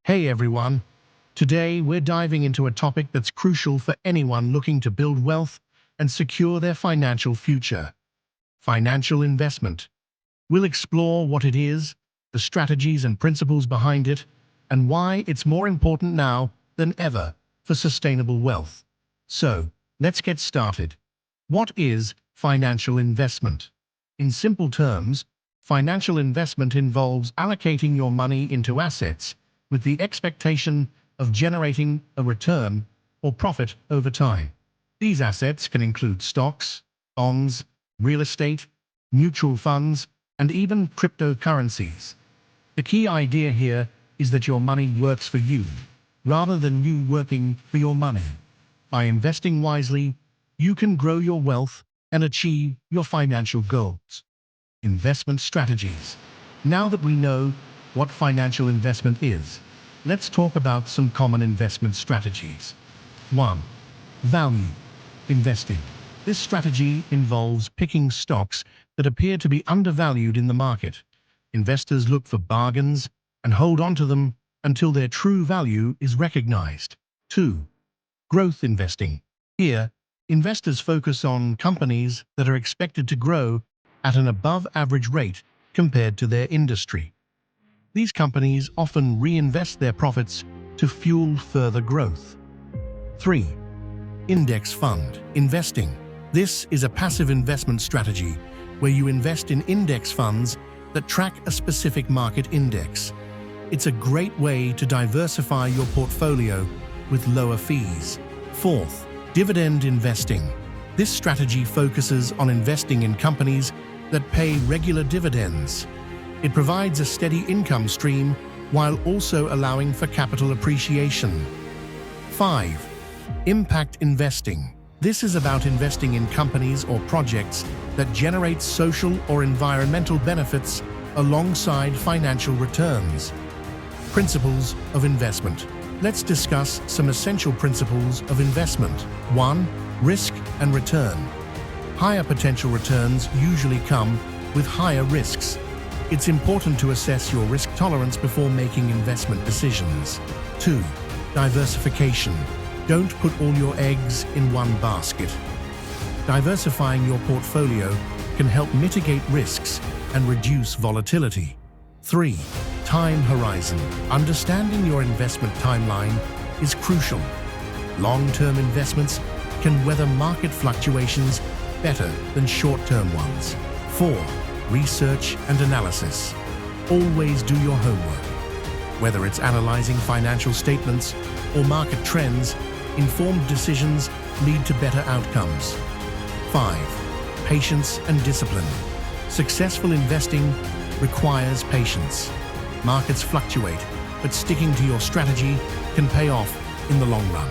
Hey everyone! Today we're diving into a topic that's crucial for anyone looking to build wealth and secure their financial future. Financial investment. We'll explore what it is, the strategies and principles behind it, and why it's more important now than ever for sustainable wealth. So, let's get started. What is financial investment? In simple terms, financial investment involves allocating your money into assets with the expectation of generating a return or profit over time. These assets can include stocks, bonds, real estate, mutual funds, and even cryptocurrencies. The key idea here is that your money works for you, rather than you working for your money. By investing wisely, you can grow your wealth and achieve your financial goals. Investment strategies. Now that we know what financial investment is, let's talk about some common investment strategies. 1. Value investing. This strategy involves picking stocks that appear to be undervalued in the market. Investors look for bargains and hold on to them until their true value is recognized. 2. Growth investing. Here, investors focus on companies that are expected to grow at an above-average rate compared to their industry. These companies often reinvest their profits to fuel further growth. 3. Index fund investing. This is a passive investment strategy where you invest in index funds that track a specific market index. It's a great way to diversify your portfolio with lower fees. 4th, dividend investing. This strategy focuses on investing in companies that pay regular dividends. It provides a steady income stream while also allowing for capital appreciation. 5. Impact investing. This is about investing in companies or projects that generate social or environmental benefits alongside financial returns. Principles of investment. Let's discuss some essential principles of investment. 1. Risk and return. Higher potential returns usually come with higher risks. It's important to assess your risk tolerance before making investment decisions. 2. Diversification. Don't put all your eggs in one basket. Diversifying your portfolio can help mitigate risks and reduce volatility. 3. Time horizon. Understanding your investment timeline is crucial. Long-term investments can weather market fluctuations better than short-term ones. 4. Research and analysis. Always do your homework. Whether it's analyzing financial statements or market trends, informed decisions lead to better outcomes. 5. Patience and discipline. Successful investing requires patience. Markets fluctuate, but sticking to your strategy can pay off in the long run.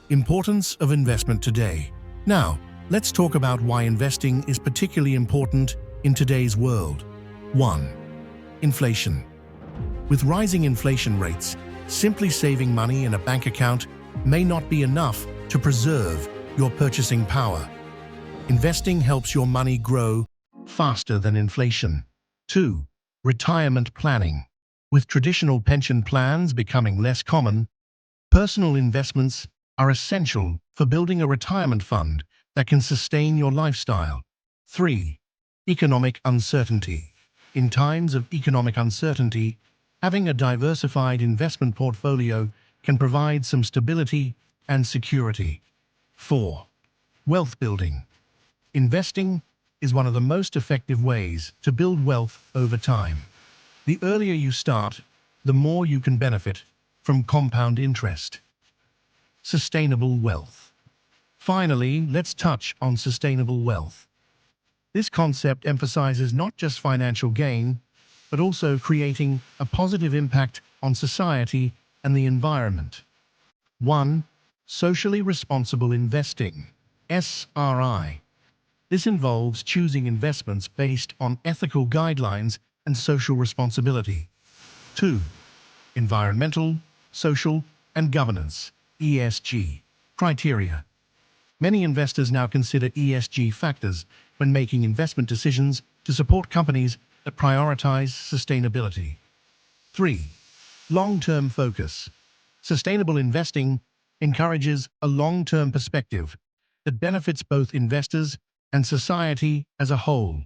Importance of investment today. Now, let's talk about why investing is particularly important in today's world. 1. Inflation. With rising inflation rates, simply saving money in a bank account may not be enough to preserve your purchasing power. Investing helps your money grow faster than inflation. 2. Retirement planning. With traditional pension plans becoming less common, personal investments are essential for building a retirement fund that can sustain your lifestyle. 3. Economic uncertainty. In times of economic uncertainty, having a diversified investment portfolio can provide some stability and security. 4. Wealth building. Investing is one of the most effective ways to build wealth over time. The earlier you start, the more you can benefit from compound interest. Sustainable wealth. Finally, let's touch on sustainable wealth. This concept emphasizes not just financial gain, but also creating a positive impact on society and the environment. 1. Socially responsible investing, SRI. This involves choosing investments based on ethical guidelines and social responsibility. 2. Environmental, social, and governance, ESG, criteria. Many investors now consider ESG factors when making investment decisions to support companies that prioritize sustainability. 3. Long-term focus. Sustainable investing encourages a long-term perspective that benefits both investors and society as a whole.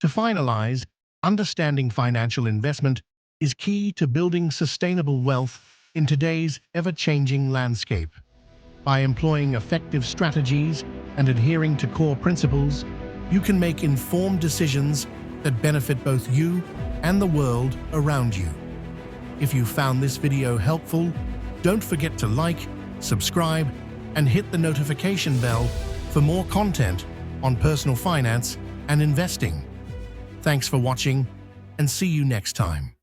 To finalize, understanding financial investment is key to building sustainable wealth in today's ever-changing landscape. By employing effective strategies and adhering to core principles, you can make informed decisions that benefit both you and the world around you. If you found this video helpful, don't forget to like, subscribe, and hit the notification bell for more content on personal finance and investing. Thanks for watching, and see you next time.